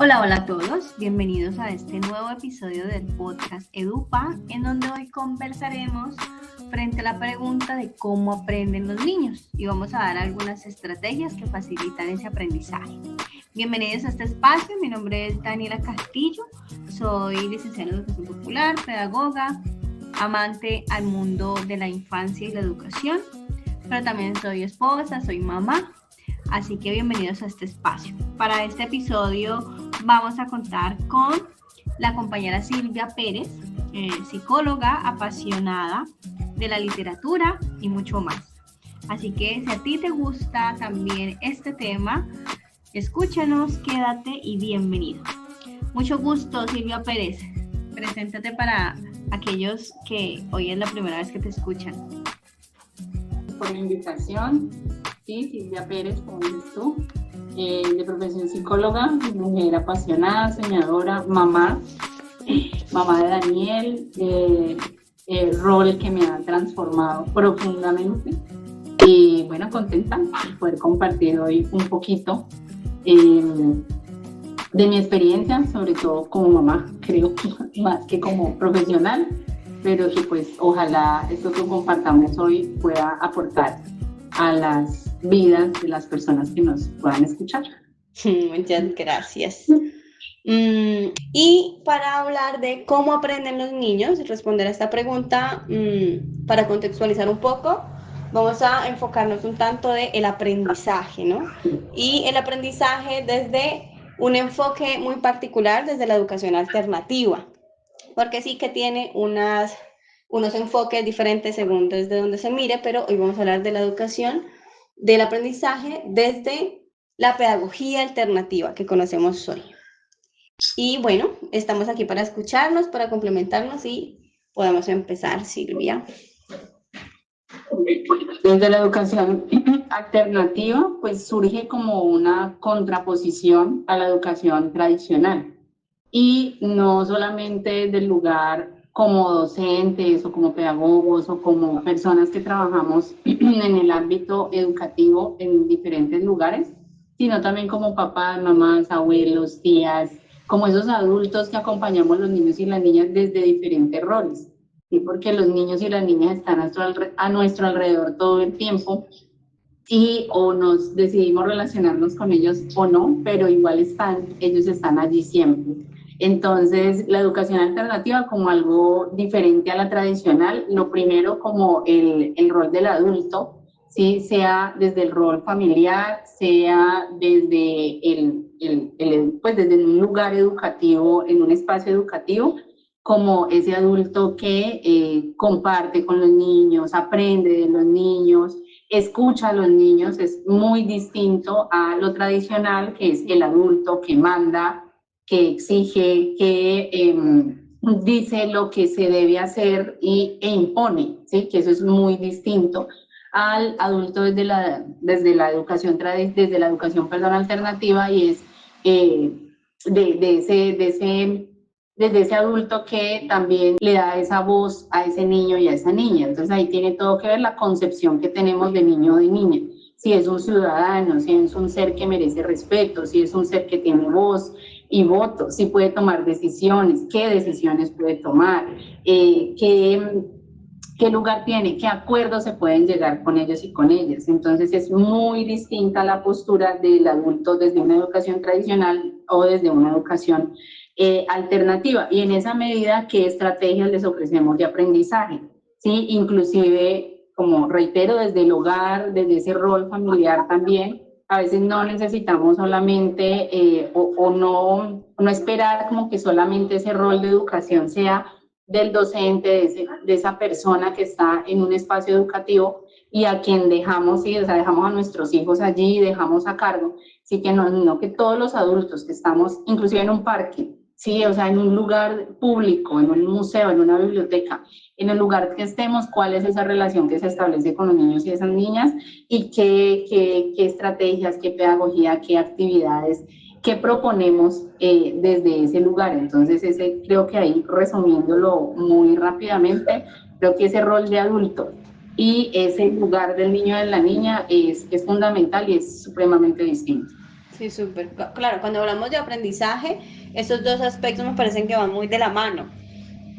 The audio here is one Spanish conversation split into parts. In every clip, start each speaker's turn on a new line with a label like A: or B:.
A: Hola, hola a todos, bienvenidos a este nuevo episodio del podcast Edupa, en donde hoy conversaremos frente a la pregunta de cómo aprenden los niños y vamos a dar algunas estrategias que facilitan ese aprendizaje. Bienvenidos a este espacio, mi nombre es Daniela Castillo, soy licenciada en Educación Popular, pedagoga, amante al mundo de la infancia y la educación, pero también soy esposa, soy mamá. Así que bienvenidos a este espacio. Para este episodio vamos a contar con la compañera Silvia Pérez, psicóloga apasionada de la literatura y mucho más. Así que si a ti te gusta también este tema, escúchanos, quédate y bienvenido. Mucho gusto, Silvia Pérez. Preséntate para aquellos que hoy es la primera vez que te escuchan.
B: Por la invitación. Sí, Silvia Pérez, como dices tú, de profesión psicóloga, mujer apasionada, soñadora, mamá de Daniel, rol que me ha transformado profundamente y bueno, contenta de poder compartir hoy un poquito de mi experiencia, sobre todo como mamá, creo, más que como profesional, pero que pues ojalá esto que compartamos hoy pueda aportar a las vidas de las personas que nos puedan escuchar.
A: Muchas gracias. Y para hablar de cómo aprenden los niños y responder a esta pregunta, para contextualizar un poco, vamos a enfocarnos un tanto de el aprendizaje, ¿no? Y el aprendizaje desde un enfoque muy particular, desde la educación alternativa, porque sí que tiene unos enfoques diferentes según desde donde se mire, pero hoy vamos a hablar de la educación, del aprendizaje desde la pedagogía alternativa que conocemos hoy. Y bueno, estamos aquí para escucharnos, para complementarnos y podemos empezar, Silvia.
B: Desde la educación alternativa, pues surge como una contraposición a la educación tradicional. Y no solamente del lugar como docentes o como pedagogos o como personas que trabajamos en el ámbito educativo en diferentes lugares, sino también como papás, mamás, abuelos, tías, como esos adultos que acompañamos a los niños y las niñas desde diferentes roles, ¿sí? Porque los niños y las niñas están a nuestro alrededor todo el tiempo y o nos decidimos relacionarnos con ellos o no, pero igual ellos están allí siempre. Entonces, la educación alternativa como algo diferente a la tradicional, lo primero como el rol del adulto, ¿sí? Sea desde el rol familiar, sea desde pues desde un lugar educativo, en un espacio educativo, como ese adulto que comparte con los niños, aprende de los niños, escucha a los niños, es muy distinto a lo tradicional, que es el adulto que manda, que exige, que dice lo que se debe hacer e impone, ¿sí? Que eso es muy distinto al adulto desde la educación alternativa, y es desde ese adulto que también le da esa voz a ese niño y a esa niña. Entonces ahí tiene todo que ver la concepción que tenemos de niño o de niña. Si es un ciudadano, si es un ser que merece respeto, si es un ser que tiene voz y voto, si puede tomar decisiones, qué decisiones puede tomar, qué lugar tiene, qué acuerdos se pueden llegar con ellos y con ellas. Entonces es muy distinta la postura del adulto desde una educación tradicional o desde una educación alternativa, y en esa medida, ¿qué estrategias les ofrecemos de aprendizaje? ¿Sí? Inclusive, como reitero, desde el hogar, desde ese rol familiar también, a veces no necesitamos solamente o no esperar como que solamente ese rol de educación sea del docente, de esa persona que está en un espacio educativo y a quien dejamos, ¿sí? O sea, dejamos a nuestros hijos allí, dejamos a cargo, sí, que no que todos los adultos que estamos, inclusive en un parque, sí, o sea, en un lugar público, en un museo, en una biblioteca, en el lugar que estemos, cuál es esa relación que se establece con los niños y esas niñas, y qué estrategias, qué pedagogía, qué actividades, qué proponemos desde ese lugar. Entonces, creo que ahí, resumiéndolo muy rápidamente, creo que ese rol de adulto y ese lugar del niño y de la niña es fundamental y es supremamente distinto.
A: Sí, súper. Claro, cuando hablamos de aprendizaje, esos dos aspectos me parecen que van muy de la mano.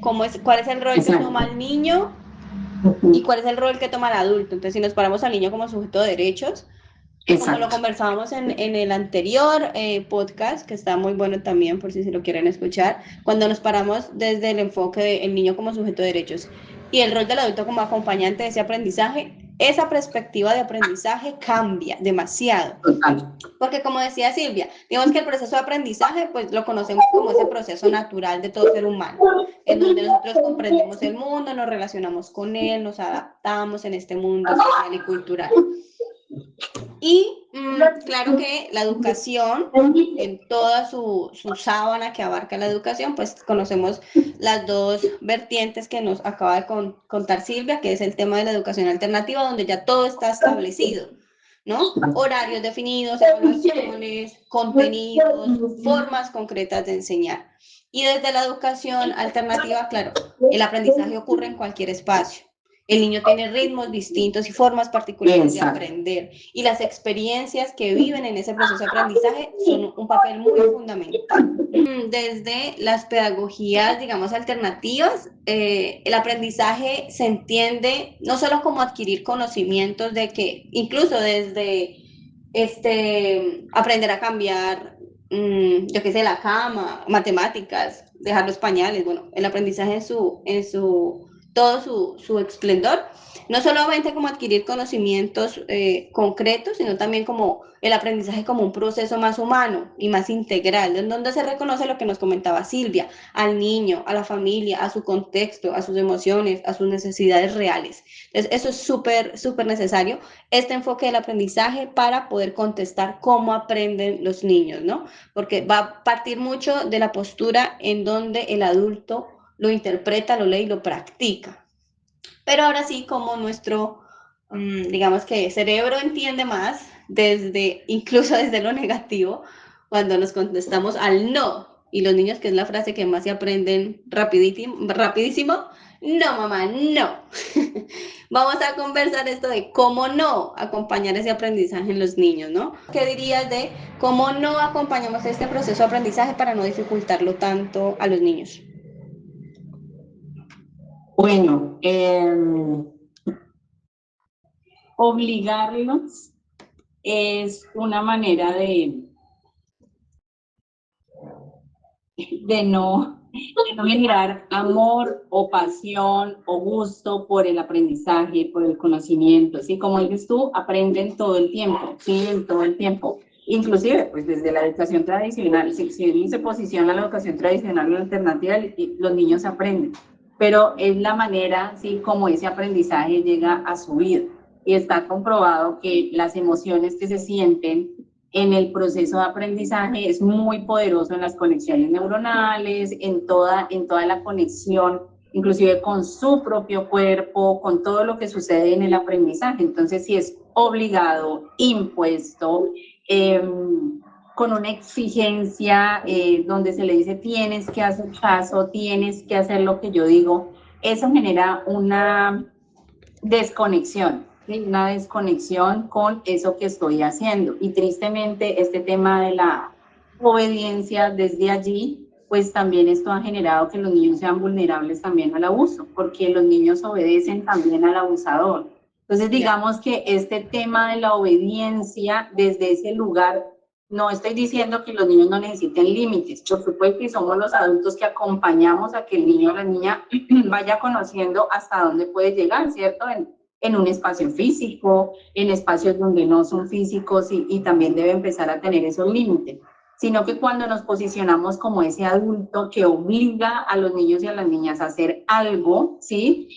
A: ¿Cuál es el rol que toma el niño y cuál es el rol que toma el adulto? Entonces, si nos paramos al niño como sujeto de derechos, como lo conversábamos en el anterior podcast, que está muy bueno también por si se lo quieren escuchar, cuando nos paramos desde el enfoque del niño como sujeto de derechos y el rol del adulto como acompañante de ese aprendizaje, esa perspectiva de aprendizaje cambia demasiado. Porque como decía Silvia, digamos que el proceso de aprendizaje, pues lo conocemos como ese proceso natural de todo ser humano, en donde nosotros comprendemos el mundo, nos relacionamos con él, nos adaptamos en este mundo social y cultural. Y claro que la educación, en toda su sábana que abarca la educación, pues conocemos las dos vertientes que nos acaba de contar Silvia, que es el tema de la educación alternativa, donde ya todo está establecido, ¿no? Horarios definidos, evaluaciones, contenidos, formas concretas de enseñar. Y desde la educación alternativa, claro, el aprendizaje ocurre en cualquier espacio. El niño tiene ritmos distintos y formas particulares de aprender, y las experiencias que viven en ese proceso de aprendizaje son un papel muy fundamental. Desde las pedagogías, digamos, alternativas, el aprendizaje se entiende no solo como adquirir conocimientos de que, incluso desde aprender a cambiar, yo qué sé, la cama, matemáticas, dejar los pañales, bueno, el aprendizaje todo su esplendor, no solamente como adquirir conocimientos concretos, sino también como el aprendizaje como un proceso más humano y más integral, en donde se reconoce lo que nos comentaba Silvia, al niño, a la familia, a su contexto, a sus emociones, a sus necesidades reales. Entonces, eso es súper, súper necesario, este enfoque del aprendizaje para poder contestar cómo aprenden los niños, ¿no? Porque va a partir mucho de la postura en donde el adulto lo interpreta, lo lee y lo practica. Pero ahora sí, como nuestro, digamos que cerebro entiende más, incluso desde lo negativo, cuando nos contestamos al no, y los niños, que es la frase que más se aprenden rapidísimo, no mamá, no. Vamos a conversar esto de cómo no acompañar ese aprendizaje en los niños, ¿no? ¿Qué dirías de cómo no acompañamos este proceso de aprendizaje para no dificultarlo tanto a los niños?
B: Bueno, obligarlos es una manera de no generar amor o pasión o gusto por el aprendizaje, por el conocimiento, ¿sí? Como dices tú, aprenden todo el tiempo, ¿sí? En todo el tiempo. Inclusive, pues desde la educación tradicional, si se posiciona la educación tradicional y la alternativa, los niños aprenden, pero es la manera, ¿sí? Como ese aprendizaje llega a su vida. Y está comprobado que las emociones que se sienten en el proceso de aprendizaje es muy poderoso en las conexiones neuronales, en toda la conexión, inclusive con su propio cuerpo, con todo lo que sucede en el aprendizaje. Entonces, si es obligado, impuesto, con una exigencia donde se le dice tienes que hacer caso, tienes que hacer lo que yo digo, eso genera una desconexión. Una desconexión con eso que estoy haciendo. Y tristemente este tema de la obediencia desde allí, pues también esto ha generado que los niños sean vulnerables también al abuso, porque los niños obedecen también al abusador. Entonces digamos que este tema de la obediencia desde ese lugar, no estoy diciendo que los niños no necesiten límites, por supuesto que somos los adultos que acompañamos a que el niño o la niña vaya conociendo hasta dónde puede llegar, ¿cierto? En un espacio físico, en espacios donde no son físicos y también debe empezar a tener esos límites, sino que cuando nos posicionamos como ese adulto que obliga a los niños y a las niñas a hacer algo, ¿sí?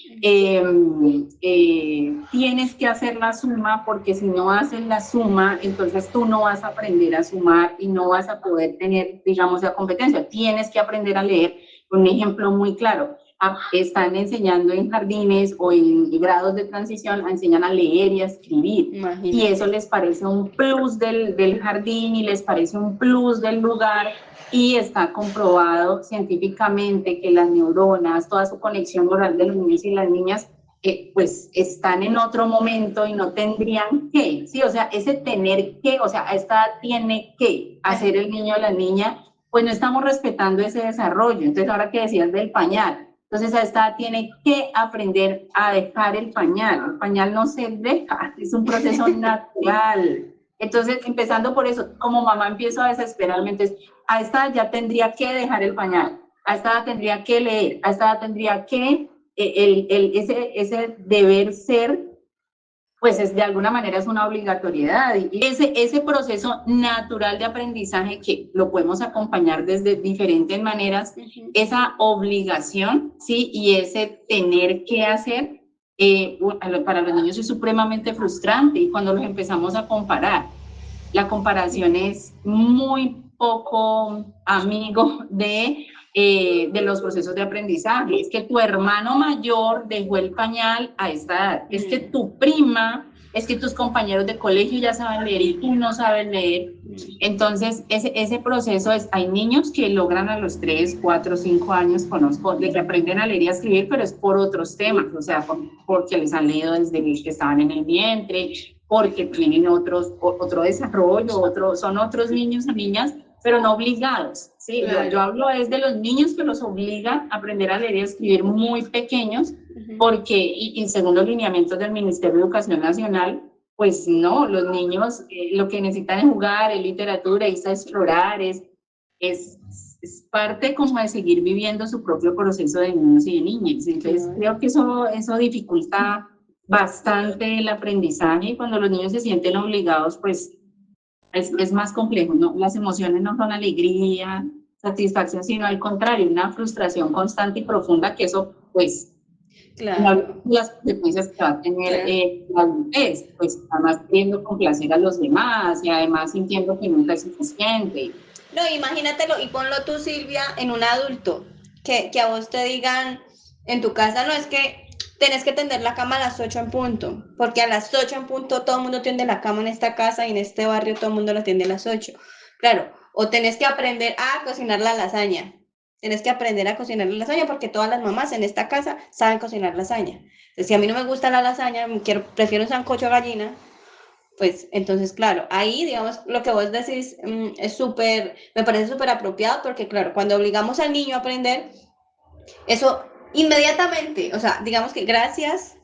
B: Tienes que hacer la suma porque si no haces la suma, entonces tú no vas a aprender a sumar y no vas a poder tener, digamos, la competencia. Tienes que aprender a leer. Un ejemplo muy claro, están enseñando en jardines o en grados de transición, enseñan a leer y a escribir. Imagínate. Y eso les parece un plus del jardín y les parece un plus del lugar, y está comprobado científicamente que las neuronas, toda su conexión neural de los niños y las niñas pues están en otro momento y no tendrían que, ¿sí? O sea, ese tener que, o sea, a esta edad tiene que hacer el niño o la niña, pues no estamos respetando ese desarrollo. Entonces, ahora que decías del pañal, entonces a esta edad tiene que aprender a dejar el pañal no se deja, es un proceso natural. Entonces, empezando por eso, como mamá empiezo a desesperarme, entonces, a esta edad ya tendría que dejar el pañal, a esta edad tendría que leer, a esta edad tendría que ese deber ser, pues es, de alguna manera es una obligatoriedad. Y ese proceso natural de aprendizaje que lo podemos acompañar desde diferentes maneras, esa obligación, ¿sí? Y ese tener que hacer, para los niños es supremamente frustrante y cuando los empezamos a comparar, la comparación es muy poco amigo de los procesos de aprendizaje. Es que tu hermano mayor dejó el pañal a esta edad, es que tu prima, es que tus compañeros de colegio ya saben leer y tú no sabes leer. Entonces, ese proceso es, hay niños que logran a los 3, 4, 5 años, conozco, de que aprenden a leer y a escribir, pero es por otros temas, o sea, porque les han leído desde que estaban en el vientre, porque tienen otro desarrollo, son otros niños y niñas, pero no obligados, ¿sí? Claro. Yo hablo es de los niños que los obligan a aprender a leer y a escribir muy pequeños, porque, y según los lineamientos del Ministerio de Educación Nacional, pues no, los niños lo que necesitan es jugar, es literatura, es explorar, es parte como de seguir viviendo su propio proceso de niños y de niñas. Entonces, creo que eso dificulta bastante el aprendizaje y cuando los niños se sienten obligados, pues es más complejo, ¿no? Las emociones no son alegría, satisfacción, sino al contrario, una frustración constante y profunda que eso, pues,
C: claro,
B: las consecuencias que va a tener la adultez, pues, además queriendo complacer a los demás y además sintiendo que nunca es suficiente.
C: No, imagínatelo y ponlo tú, Silvia, en un adulto, que a vos te digan en tu casa, no, es que tenés que tender la cama a las 8 en punto, porque a las 8 en punto todo el mundo tiende la cama en esta casa y en este barrio todo el mundo la tiende a las 8. Claro, o tenés que aprender a cocinar la lasaña, tenés que aprender a cocinar la lasaña porque todas las mamás en esta casa saben cocinar lasaña. Entonces, si a mí no me gusta la lasaña, prefiero un sancocho de gallina, pues entonces, claro, ahí, digamos, lo que vos decís es me parece súper apropiado porque, claro, cuando obligamos al niño a aprender, eso inmediatamente, o sea, digamos que gracias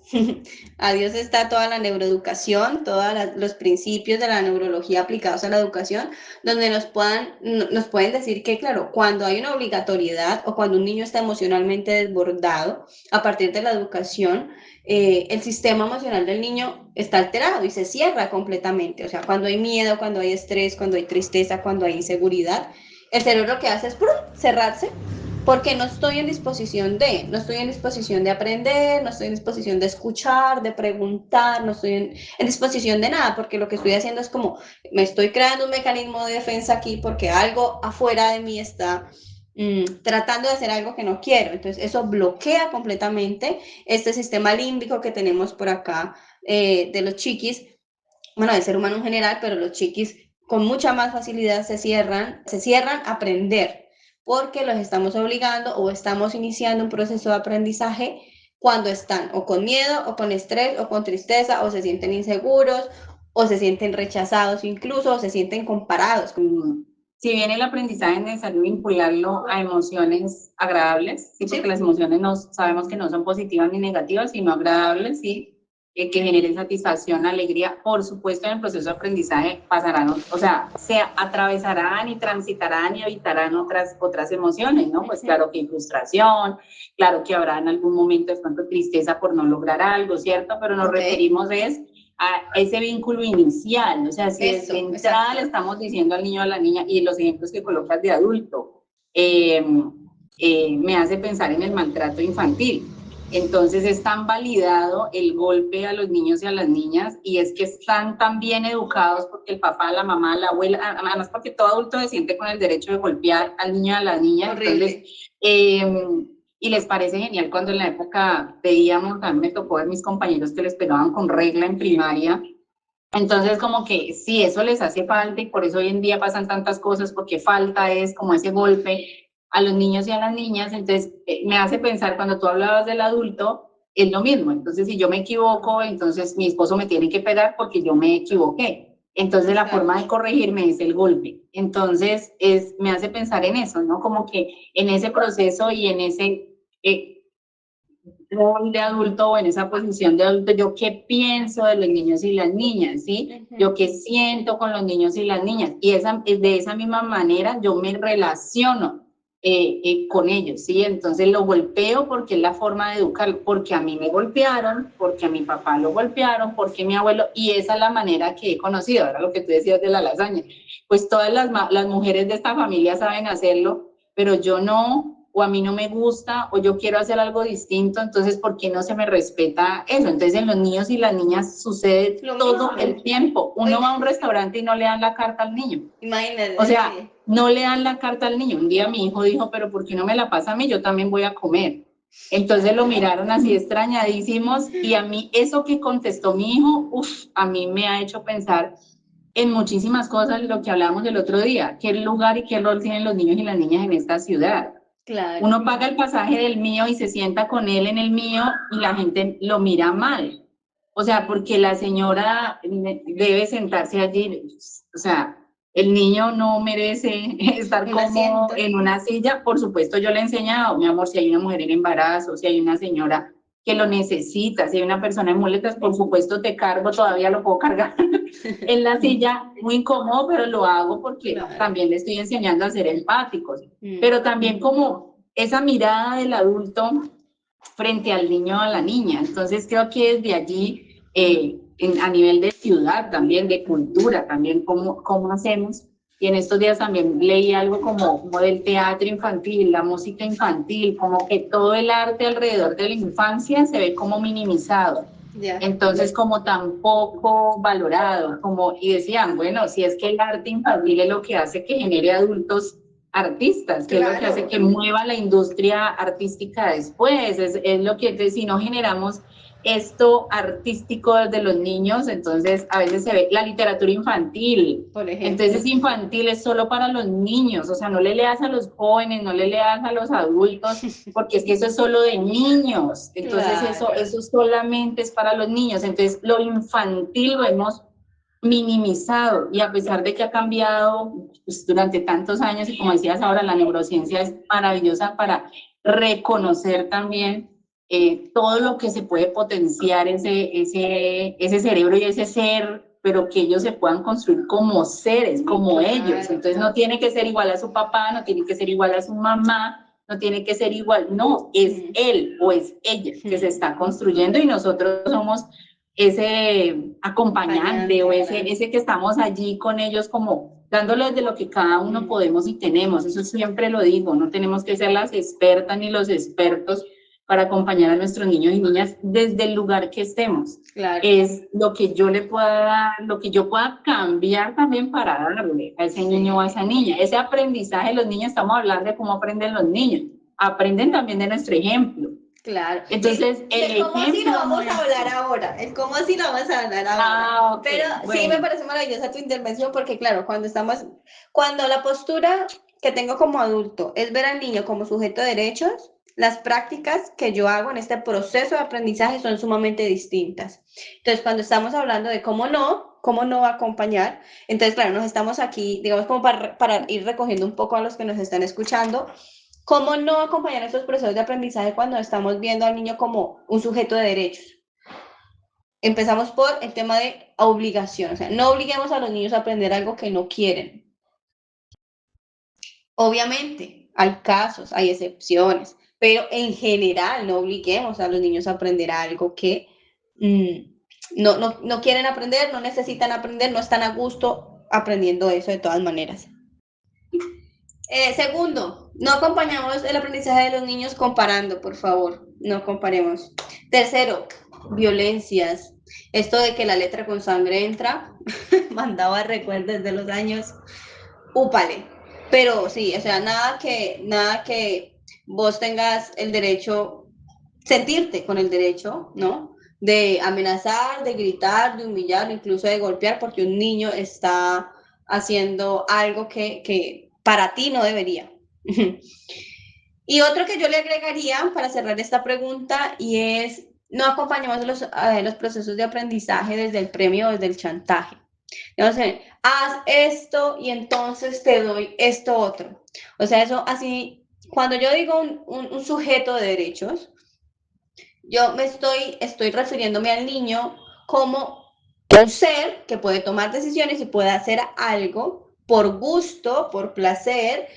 C: a Dios está toda la neuroeducación, todos los principios de la neurología aplicados a la educación, donde nos pueden decir que, claro, cuando hay una obligatoriedad o cuando un niño está emocionalmente desbordado a partir de la educación, el sistema emocional del niño está alterado y se cierra completamente. O sea, cuando hay miedo, cuando hay estrés, cuando hay tristeza, cuando hay inseguridad, el cerebro lo que hace es cerrarse porque no estoy en disposición de aprender, no estoy en disposición de escuchar, de preguntar, no estoy en disposición de nada, porque lo que estoy haciendo es como, me estoy creando un mecanismo de defensa aquí porque algo afuera de mí está tratando de hacer algo que no quiero. Entonces, eso bloquea completamente este sistema límbico que tenemos por acá de los chiquis, bueno, del ser humano en general, pero los chiquis con mucha más facilidad se cierran a aprender, porque los estamos obligando o estamos iniciando un proceso de aprendizaje cuando están o con miedo, o con estrés, o con tristeza, o se sienten inseguros, o se sienten rechazados incluso, o se sienten comparados.
B: Si bien el aprendizaje es necesario vincularlo a emociones agradables, ¿sí? Porque las emociones sabemos que no son positivas ni negativas, sino agradables, ¿sí? Que generen satisfacción, alegría, por supuesto en el proceso de aprendizaje pasarán, o sea, se atravesarán y transitarán y evitarán otras emociones, ¿no? Pues claro que hay frustración, claro que habrá en algún momento de pronto tristeza por no lograr algo, ¿cierto? Pero nos referimos a ese vínculo inicial, o sea, si desde entrada le estamos diciendo al niño o a la niña, y los ejemplos que colocas de adulto, me hace pensar en el maltrato infantil. Entonces es tan validado el golpe a los niños y a las niñas, y es que están tan bien educados porque el papá, la mamá, la abuela, además porque todo adulto se siente con el derecho de golpear al niño y a la niña.
C: Horrible.
B: Entonces, y les parece genial cuando en la época veíamos, a mí me tocó ver mis compañeros que les pegaban con regla en primaria. Entonces, como que sí, eso les hace falta y por eso hoy en día pasan tantas cosas, porque falta es como ese golpe a los niños y a las niñas. Entonces, me hace pensar cuando tú hablabas del adulto, es lo mismo. Entonces, si yo me equivoco, entonces mi esposo me tiene que pegar porque yo me equivoqué. Entonces, la forma de corregirme es el golpe. Entonces, me hace pensar en eso, ¿no? Como que en ese proceso y en ese rol de adulto o en esa posición de adulto, yo qué pienso de los niños y las niñas, ¿sí? Yo qué siento con los niños y las niñas. Y de esa misma manera yo me relaciono con ellos, ¿sí? Entonces lo golpeo porque es la forma de educar, porque a mí me golpearon, porque a mi papá lo golpearon, porque mi abuelo, y esa es la manera que he conocido. Ahora lo que tú decías de la lasaña, pues todas las mujeres de esta familia saben hacerlo, pero yo no, o a mí no me gusta, o yo quiero hacer algo distinto, entonces, ¿por qué no se me respeta eso? Entonces, en los niños y las niñas sucede todo el tiempo. Uno va a un restaurante y no le dan la carta al niño.
C: Imagínate.
B: O sea, no le dan la carta al niño. Un día mi hijo dijo, pero ¿por qué no me la pasa a mí? Yo también voy a comer. Entonces lo miraron así extrañadísimos, y a mí eso que contestó mi hijo, a mí me ha hecho pensar en muchísimas cosas, lo que hablábamos el otro día, qué lugar y qué rol tienen los niños y las niñas en esta ciudad.
C: Claro.
B: Uno paga el pasaje del mío y se sienta con él en el mío y la gente lo mira mal. O sea, porque la señora debe sentarse allí. O sea, el niño no merece estar cómodo en una silla. Por supuesto, yo le he enseñado, mi amor, si hay una mujer en embarazo, si hay una señora que lo necesita, si hay una persona en muletas, por supuesto te cargo, todavía lo puedo cargar en la silla, muy incómodo, pero lo hago porque también le estoy enseñando a ser empáticos. Pero también como esa mirada del adulto frente al niño o a la niña. Entonces creo que desde allí, a nivel de ciudad también, de cultura también, cómo hacemos. Y en estos días también leí algo como del teatro infantil, la música infantil, como que todo el arte alrededor de la infancia se ve como minimizado. Entonces, como tan poco valorado, y decían, bueno, si es que el arte infantil es lo que hace que genere adultos artistas, que es lo que hace que mueva la industria artística después, es lo que, si no generamos esto artístico de los niños, entonces a veces se ve la literatura infantil, por ejemplo. Entonces infantil es solo para los niños, o sea, no le leas a los jóvenes, no le leas a los adultos, porque es que eso es solo de niños, entonces eso solamente es para los niños, entonces lo infantil lo hemos minimizado, y a pesar de que ha cambiado pues, durante tantos años, y como decías ahora, la neurociencia es maravillosa para reconocer también todo lo que se puede potenciar ese cerebro y ese ser, pero que ellos se puedan construir como seres, como ellos. Entonces no tiene que ser igual a su papá, no tiene que ser igual a su mamá, no tiene que ser igual, no, es él o es ella que se está construyendo, y nosotros somos ese acompañante o ese que estamos allí con ellos, como dándoles de lo que cada uno podemos y tenemos. Eso siempre lo digo, no tenemos que ser las expertas ni los expertos para acompañar a nuestros niños y niñas desde el lugar que estemos. Es lo que yo le pueda dar, lo que yo pueda cambiar también para darle a ese niño o a esa niña. Ese aprendizaje, los niños, estamos hablando de cómo aprenden los niños, aprenden también de nuestro ejemplo.
C: Claro.
B: Entonces,
C: ¿cómo así lo vamos a hablar ahora? ¿Cómo así lo vamos a hablar ahora?
B: Okay,
C: pero bueno. Sí, me parece maravillosa tu intervención, porque claro, cuando la postura que tengo como adulto es ver al niño como sujeto de derechos, las prácticas que yo hago en este proceso de aprendizaje son sumamente distintas. Entonces, cuando estamos hablando de cómo no acompañar, entonces, claro, nos estamos aquí, digamos, como para ir recogiendo un poco a los que nos están escuchando. ¿Cómo no acompañar estos procesos de aprendizaje cuando estamos viendo al niño como un sujeto de derechos? Empezamos por el tema de obligación, o sea, no obliguemos a los niños a aprender algo que no quieren. Obviamente, hay casos, hay excepciones, pero en general no obliguemos a los niños a aprender algo que no quieren aprender, no necesitan aprender, no están a gusto aprendiendo eso de todas maneras. Segundo, no acompañamos el aprendizaje de los niños comparando, por favor, no comparemos. Tercero, violencias. Esto de que la letra con sangre entra, mandaba recuerdos de los años, úpale. Pero sí, o sea, nada que vos tengas el derecho, sentirte con el derecho, ¿no? De amenazar, de gritar, de humillar, incluso de golpear, porque un niño está haciendo algo que para ti no debería. Y otro que yo le agregaría para cerrar esta pregunta, y es no acompañamos los procesos de aprendizaje desde el premio o desde el chantaje. Entonces, haz esto y entonces te doy esto otro. O sea, eso así, cuando yo digo un sujeto de derechos, yo estoy refiriéndome al niño como un ser que puede tomar decisiones y puede hacer algo por gusto, por placer,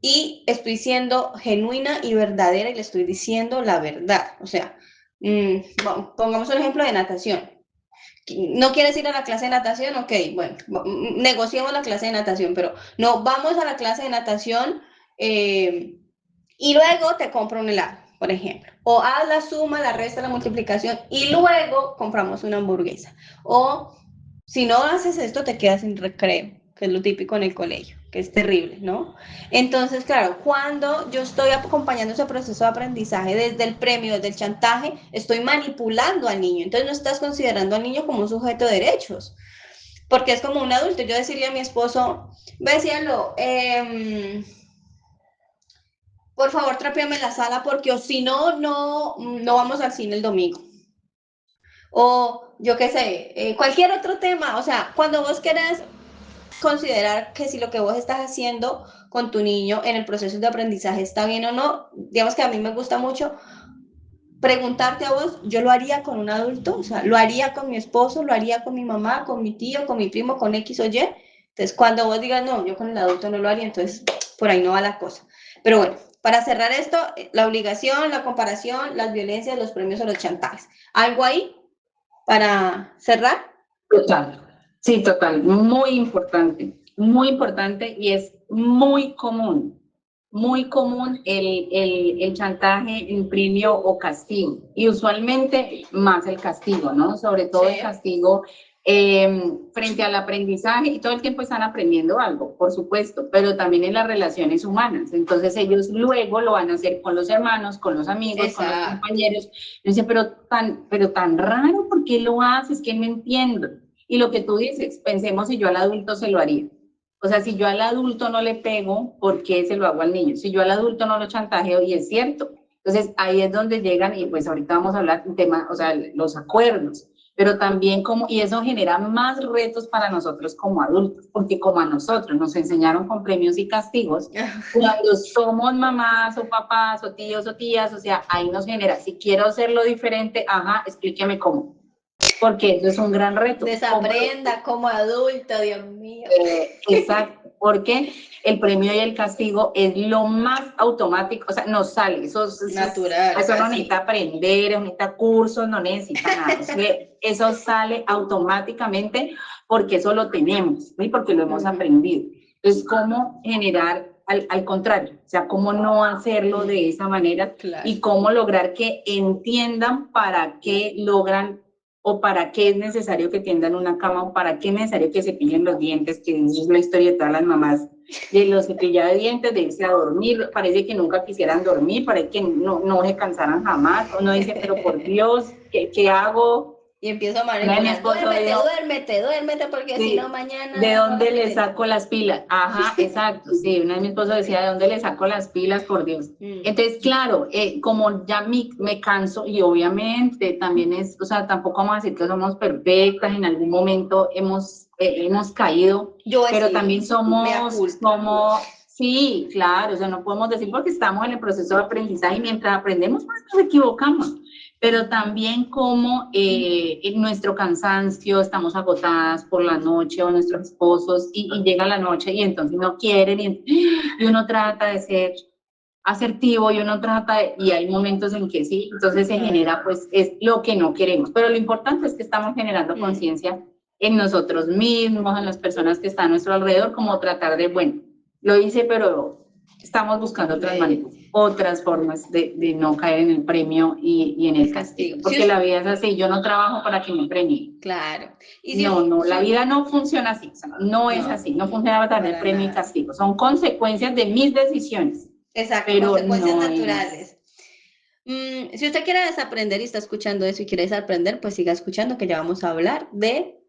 C: y estoy siendo genuina y verdadera y le estoy diciendo la verdad. O sea, pongamos un ejemplo de natación. ¿No quieres ir a la clase de natación? Ok, bueno, negociemos la clase de natación, pero no, vamos a la clase de natación y luego te compro un helado, por ejemplo. O haz la suma, la resta, la multiplicación y luego compramos una hamburguesa. O si no haces esto, te quedas sin recreo, que es lo típico en el colegio, que es terrible, ¿no? Entonces, claro, cuando yo estoy acompañando ese proceso de aprendizaje desde el premio, desde el chantaje, estoy manipulando al niño. Entonces no estás considerando al niño como un sujeto de derechos, porque es como un adulto. Yo decirle a mi esposo, ve, cielo, por favor, trápiame la sala porque o si no, no vamos al cine el domingo. O yo qué sé, cualquier otro tema. O sea, cuando vos querés considerar que si lo que vos estás haciendo con tu niño en el proceso de aprendizaje está bien o no, digamos que a mí me gusta mucho preguntarte a vos, yo lo haría con un adulto, o sea, lo haría con mi esposo, lo haría con mi mamá, con mi tío, con mi primo, con X o Y. Entonces, cuando vos digas, no, yo con el adulto no lo haría, entonces por ahí no va la cosa. Pero bueno, para cerrar esto, la obligación, la comparación, las violencias, los premios o los chantajes. ¿Algo ahí para cerrar?
B: Total, sí, total, muy importante y es muy común el chantaje, el premio o castigo y usualmente más el castigo, ¿no? Sobre todo el castigo frente al aprendizaje y todo el tiempo están aprendiendo algo, por supuesto, pero también en las relaciones humanas. Entonces ellos luego lo van a hacer con los hermanos, con los amigos, con los compañeros. Yo dice, pero tan raro, ¿por qué lo haces? Que no entiendo. Y lo que tú dices, pensemos si yo al adulto se lo haría. O sea, si yo al adulto no le pego, ¿por qué se lo hago al niño? Si yo al adulto no lo chantajeo, y es cierto. Entonces, ahí es donde llegan, y pues ahorita vamos a hablar del tema, o sea, los acuerdos, pero también como, y eso genera más retos para nosotros como adultos, porque como a nosotros nos enseñaron con premios y castigos, cuando somos mamás o papás o tíos o tías, o sea, ahí nos genera, si quiero hacerlo diferente, ajá, explíqueme cómo. Porque eso es un gran reto.
C: Desaprenda como adulto, Dios mío.
B: Exacto, porque el premio y el castigo es lo más automático, o sea, nos sale, eso
C: natural.
B: Eso no necesita aprender, no necesita cursos, no necesita nada. Eso sale automáticamente porque eso lo tenemos, ¿sí? Porque lo hemos aprendido. Entonces, ¿cómo generar al contrario? O sea, ¿cómo no hacerlo de esa manera?
C: Claro.
B: Y cómo lograr que entiendan para qué logran o para qué es necesario que tiendan una cama, o para qué es necesario que se cepillen los dientes, que es la historia de todas las mamás, de los cepillados de dientes, de irse a dormir, parece que nunca quisieran dormir, parece que no se cansaran jamás, uno dice, pero por Dios, ¿qué hago?
C: Y empiezo a manipular, duérmete, porque
B: sí,
C: si no mañana...
B: ¿de dónde le saco las pilas? Ajá, exacto, sí, una de mis esposos decía, ¿de dónde le saco las pilas, por Dios? Entonces, claro, como ya me canso, y obviamente también es, o sea, tampoco vamos a decir que somos perfectas, en algún momento hemos caído, pero también somos, sí, claro, o sea, no podemos decir porque estamos en el proceso de aprendizaje y mientras aprendemos, pues nos equivocamos. Pero también como en nuestro cansancio, estamos agotadas por la noche o nuestros esposos y llega la noche y entonces no quieren y uno trata de ser asertivo y uno trata y hay momentos en que sí, entonces se genera pues es lo que no queremos, pero lo importante es que estamos generando conciencia en nosotros mismos, en las personas que están a nuestro alrededor, como tratar de, bueno, lo hice, pero estamos buscando otras maneras, otras formas de no caer en el premio y en el castigo, porque la vida es así, yo no trabajo para que me premien.
C: Claro.
B: Y la vida no funciona así, o sea, no es así, no funciona para tener premio y castigo, son consecuencias de mis decisiones.
C: Exacto, pero consecuencias naturales. Si usted quiere desaprender y está escuchando eso y quiere desaprender, pues siga escuchando que ya vamos a hablar de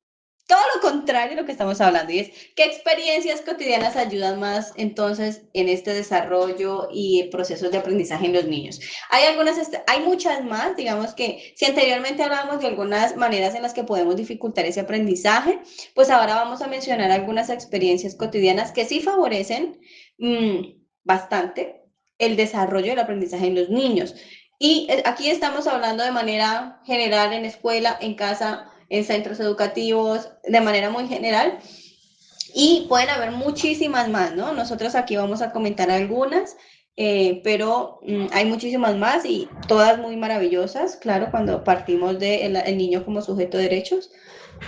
C: todo lo contrario de lo que estamos hablando, y es qué experiencias cotidianas ayudan más entonces en este desarrollo y procesos de aprendizaje en los niños. Hay muchas más, digamos que si anteriormente hablábamos de algunas maneras en las que podemos dificultar ese aprendizaje, pues ahora vamos a mencionar algunas experiencias cotidianas que sí favorecen bastante el desarrollo del aprendizaje en los niños. Y aquí estamos hablando de manera general en escuela, en casa, en centros educativos, de manera muy general, y pueden haber muchísimas más, ¿no? Nosotros aquí vamos a comentar algunas, pero hay muchísimas más y todas muy maravillosas, claro, cuando partimos de el niño como sujeto de derechos,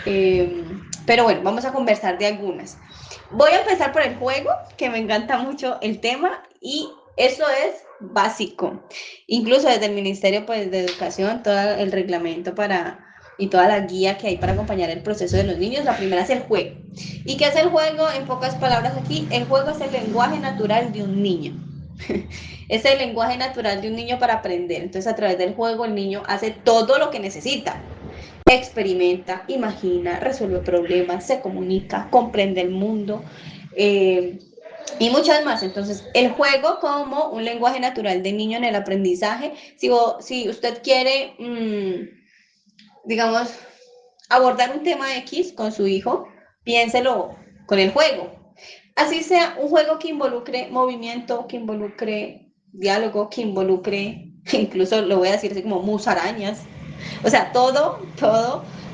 C: pero bueno, vamos a conversar de algunas. Voy a empezar por el juego, que me encanta mucho el tema, y eso es básico. Incluso desde el Ministerio pues, de Educación, todo el reglamento y toda la guía que hay para acompañar el proceso de los niños, la primera es el juego. ¿Y qué es el juego? En pocas palabras aquí, el juego es el lenguaje natural de un niño. Es el lenguaje natural de un niño para aprender. Entonces, a través del juego, el niño hace todo lo que necesita. Experimenta, imagina, resuelve problemas, se comunica, comprende el mundo y muchas más. Entonces, el juego como un lenguaje natural del niño en el aprendizaje. Si usted quiere, digamos, abordar un tema X con su hijo, piénselo con el juego. Así sea un juego que involucre movimiento, que involucre diálogo, que involucre, incluso lo voy a decir así como musarañas. O sea, todo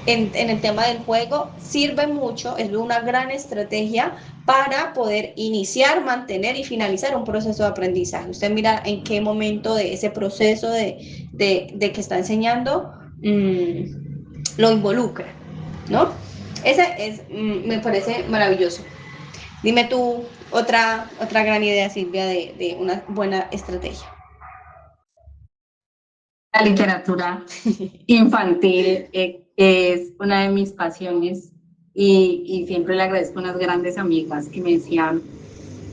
C: en el tema del juego sirve mucho, es una gran estrategia para poder iniciar, mantener y finalizar un proceso de aprendizaje. Usted mira en qué momento de ese proceso de que está enseñando lo involucra, ¿no? Me parece maravilloso. Dime tú otra gran idea, Silvia, de una buena estrategia.
B: La literatura infantil es una de mis pasiones y siempre le agradezco a unas grandes amigas que me decían,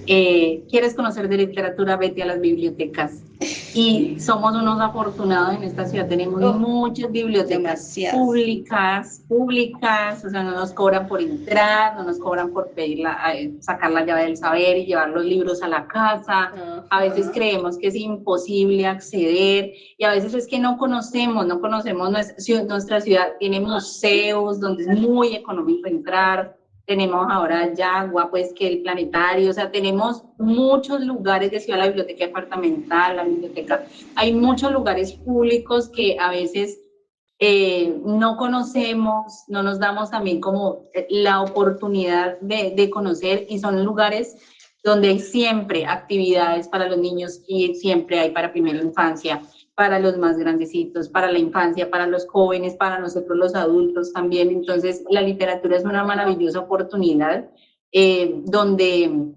B: ¿quieres conocer de literatura? Vete a las bibliotecas. Y somos unos afortunados en esta ciudad, tenemos muchas bibliotecas públicas, o sea, no nos cobran por entrar, no nos cobran por sacar la llave del saber y llevar los libros a la casa. A veces creemos que es imposible acceder y a veces es que no conocemos nuestra ciudad, tiene museos donde es muy económico entrar. Tenemos ahora Yagua, pues que el planetario, o sea, tenemos muchos lugares de ciudad, la biblioteca departamental, la biblioteca, hay muchos lugares públicos que a veces no conocemos, no nos damos también como la oportunidad de conocer y son lugares donde hay siempre actividades para los niños y siempre hay para primera infancia, para los más grandecitos, para la infancia, para los jóvenes, para nosotros los adultos también. Entonces, la literatura es una maravillosa oportunidad donde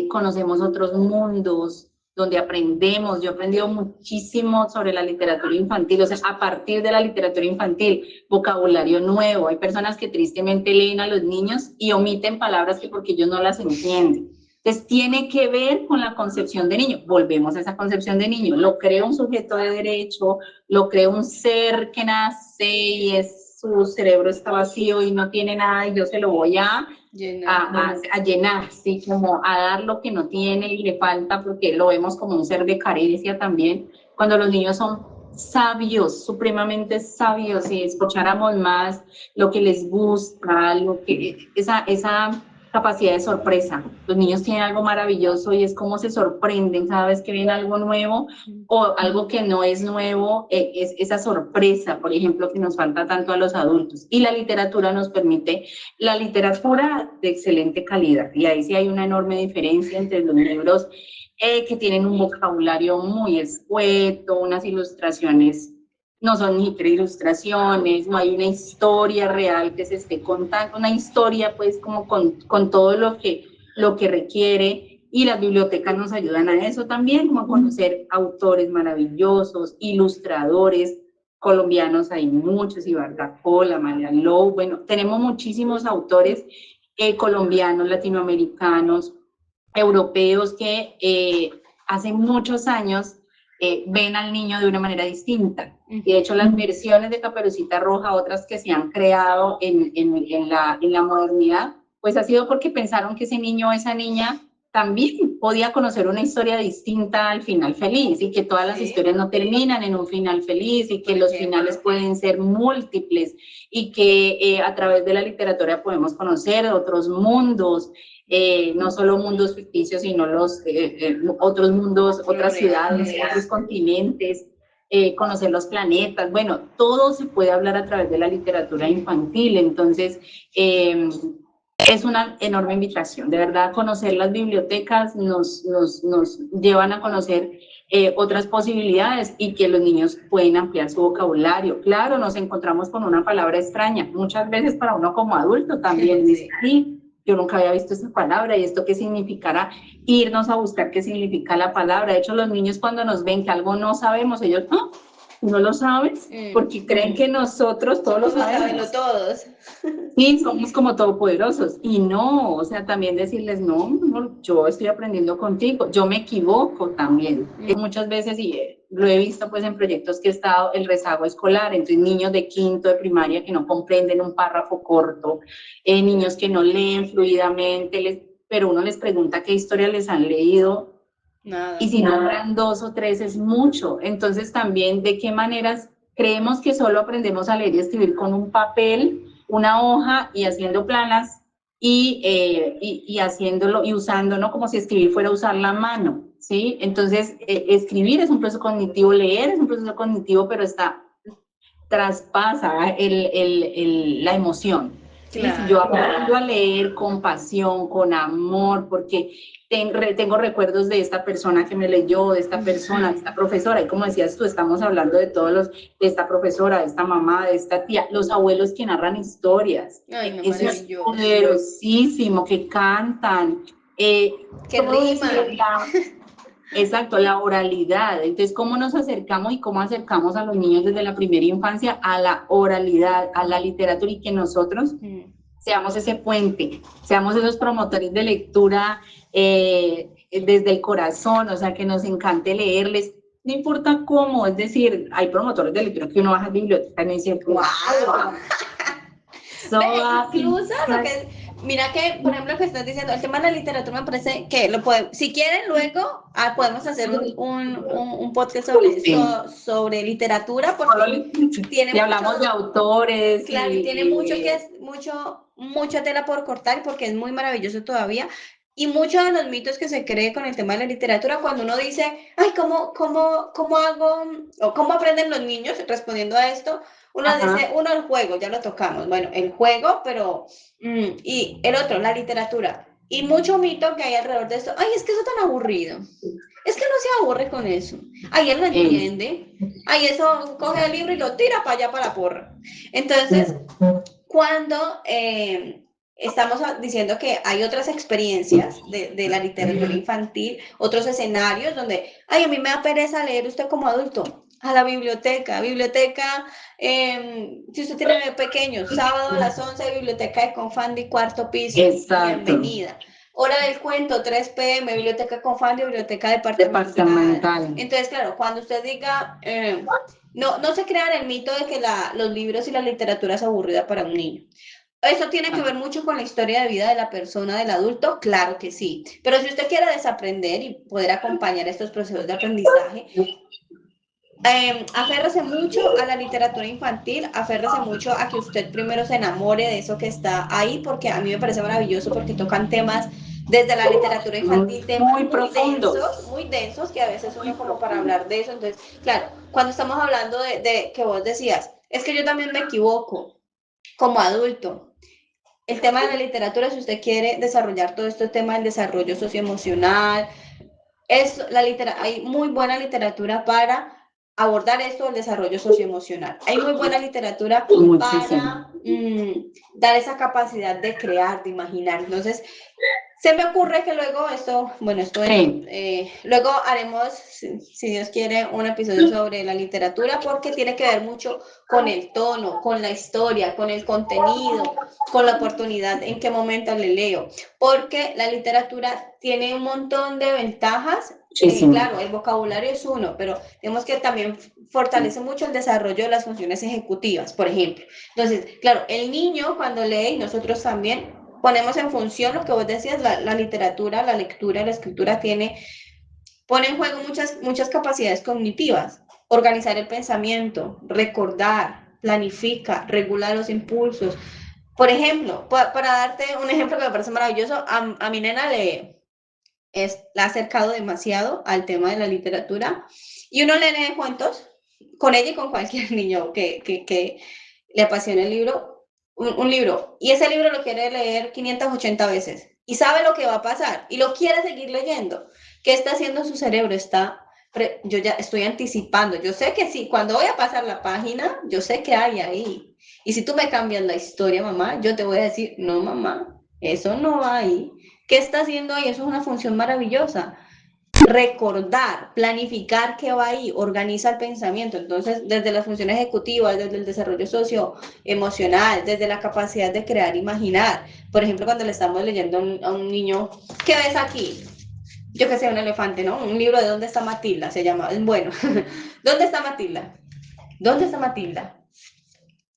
B: conocemos otros mundos, donde aprendemos. Yo he aprendido muchísimo sobre la literatura infantil, o sea, a partir de la literatura infantil, vocabulario nuevo. Hay personas que tristemente leen a los niños y omiten palabras que porque ellos no las entienden. Entonces, tiene que ver con la concepción de niño. Volvemos a esa concepción de niño. Lo creo un sujeto de derecho, lo creo un ser que nace y su cerebro está vacío y no tiene nada y yo se lo voy a llenar, sí, como a dar lo que no tiene y le falta, porque lo vemos como un ser de carencia también. Cuando los niños son sabios, supremamente sabios, si escucháramos más lo que les gusta, esa capacidad de sorpresa. Los niños tienen algo maravilloso y es como se sorprenden cada vez que ven algo nuevo o algo que no es nuevo, es esa sorpresa, por ejemplo, que nos falta tanto a los adultos. Y la literatura nos permite, la literatura de excelente calidad, y ahí sí hay una enorme diferencia entre los libros que tienen un vocabulario muy escueto, unas ilustraciones no son ni ilustraciones, no hay una historia real que se esté contando, una historia pues como con todo lo que requiere, y las bibliotecas nos ayudan a eso también, como a conocer autores maravillosos, ilustradores colombianos, hay muchos, Ibarra Cola, María Lou, bueno, tenemos muchísimos autores colombianos, latinoamericanos, europeos que hace muchos años ven al niño de una manera distinta. Y de hecho las versiones de Caperucita Roja, otras que se han creado en la modernidad, pues ha sido porque pensaron que ese niño o esa niña también podía conocer una historia distinta al final feliz, y que todas las historias no terminan en un final feliz, y que los finales pueden ser múltiples, y que a través de la literatura podemos conocer otros mundos, no solo mundos ficticios, sino los otros mundos, otras ciudades, otros continentes, conocer los planetas. Bueno, todo se puede hablar a través de la literatura infantil. Entonces, es una enorme invitación. De verdad, conocer las bibliotecas nos llevan a conocer otras posibilidades, y que los niños pueden ampliar su vocabulario. Claro, nos encontramos con una palabra extraña, muchas veces para uno como adulto también. Sí, yo nunca había visto esa palabra, y esto qué significará, irnos a buscar qué significa la palabra. De hecho, los niños, cuando nos ven que algo no sabemos, ellos, ¿ah? ¿No lo sabes? Porque creen que nosotros todos lo sabemos.
C: Todos.
B: Sí, somos como todopoderosos, y no, o sea, también decirles, no, yo estoy aprendiendo contigo, yo me equivoco también. Muchas veces, y lo he visto pues en proyectos que he estado, el rezago escolar, entonces niños de quinto de primaria que no comprenden un párrafo corto, niños que no leen fluidamente, pero uno les pregunta qué historia les han leído. Nada. Y si nombran 2 o 3 es mucho. Entonces también, ¿de qué maneras creemos que solo aprendemos a leer y escribir con un papel, una hoja, y haciendo planas, y haciéndolo y usándolo como si escribir fuera usar la mano, ¿sí? Entonces, escribir es un proceso cognitivo, leer es un proceso cognitivo, pero traspasa la emoción. Claro. Si yo aprendo a leer con pasión, con amor, porque tengo recuerdos de esta persona que me leyó, de esta persona, de esta profesora, y como decías tú, estamos hablando de de esta profesora, de esta mamá, de esta tía, los abuelos que narran historias. Ay, no, eso es poderosísimo, que cantan, que riman. Exacto, la oralidad. Entonces, ¿cómo nos acercamos y cómo acercamos a los niños desde la primera infancia a la oralidad, a la literatura, y que nosotros seamos ese puente, seamos esos promotores de lectura desde el corazón, o sea, que nos encante leerles, no importa cómo, es decir, hay promotores de lectura que uno baja a la biblioteca y me dice, ¡wow!
C: Incluso lo que, mira que, por ejemplo, que estás diciendo, el tema de la literatura me parece que lo podemos, si quieren luego podemos hacer un podcast sobre literatura, porque tiene
B: y hablamos de autores.
C: Claro, y tiene mucha tela por cortar, porque es muy maravilloso todavía. Y muchos de los mitos que se cree con el tema de la literatura, cuando uno dice, ay, ¿cómo hago, o cómo aprenden los niños? Respondiendo a esto, uno dice, el juego, ya lo tocamos. Bueno, el juego, pero, y el otro, la literatura. Y mucho mito que hay alrededor de esto, ay, es que eso es tan aburrido. Es que no se aburre con eso. Ay, él no entiende. Ay, eso coge el libro y lo tira para allá, para la porra. Entonces, cuando estamos diciendo que hay otras experiencias de la literatura infantil, otros escenarios donde, ay, a mí me da pereza leer usted como adulto, a la biblioteca, si usted tiene pequeños, sábado a las 11, biblioteca de Confandi, cuarto piso. Exacto. Bienvenida. Hora del cuento, 3 p.m., biblioteca Confandi, biblioteca departamental. Entonces, claro, cuando usted diga, no se crean el mito de que los libros y la literatura es aburrida para un niño. ¿Eso tiene que ver mucho con la historia de vida de la persona, del adulto? Claro que sí. Pero si usted quiere desaprender y poder acompañar estos procesos de aprendizaje, aférrese mucho a la literatura infantil, aférrese mucho a que usted primero se enamore de eso que está ahí, porque a mí me parece maravilloso, porque tocan temas desde la literatura infantil, temas muy densos, que a veces uno como para hablar de eso. Entonces, claro, cuando estamos hablando de que vos decías, es que yo también me equivoco como adulto. El tema de la literatura, si usted quiere desarrollar todo este tema del desarrollo socioemocional, hay muy buena literatura para abordar esto del desarrollo socioemocional. Hay muy buena literatura para dar esa capacidad de crear, de imaginar. Entonces, Se me ocurre que luego luego haremos, si Dios quiere, un episodio sobre la literatura porque tiene que ver mucho con el tono, con la historia, con el contenido, con la oportunidad, en qué momento le leo. Porque la literatura tiene un montón de ventajas. Claro, el vocabulario es uno, pero vemos que también fortalece mucho el desarrollo de las funciones ejecutivas, por ejemplo. Entonces, claro, el niño cuando lee y nosotros también ponemos en función lo que vos decías, la literatura, la lectura, la escritura pone en juego muchas capacidades cognitivas. Organizar el pensamiento, recordar, planifica, regula los impulsos. Por ejemplo, para darte un ejemplo que me parece maravilloso, a mi nena la ha acercado demasiado al tema de la literatura y uno lee cuentos con ella y con cualquier niño que le apasione el libro, un libro, y ese libro lo quiere leer 580 veces y sabe lo que va a pasar y lo quiere seguir leyendo. ¿Qué está haciendo su cerebro? Yo ya estoy anticipando, yo sé que sí, cuando voy a pasar la página, yo sé que hay ahí. Y si tú me cambias la historia, mamá, yo te voy a decir, no, mamá, eso no va ahí. ¿Qué está haciendo ahí? Eso es una función maravillosa. Recordar, planificar qué va ahí, organiza el pensamiento. Entonces, desde las funciones ejecutivas, desde el desarrollo socioemocional, desde la capacidad de crear, imaginar. Por ejemplo, cuando le estamos leyendo a un niño, ¿qué ves aquí? Yo que sé, un elefante, ¿no? Un libro de ¿Dónde está Matilda? Se llama, bueno. ¿Dónde está Matilda? ¿Dónde está Matilda?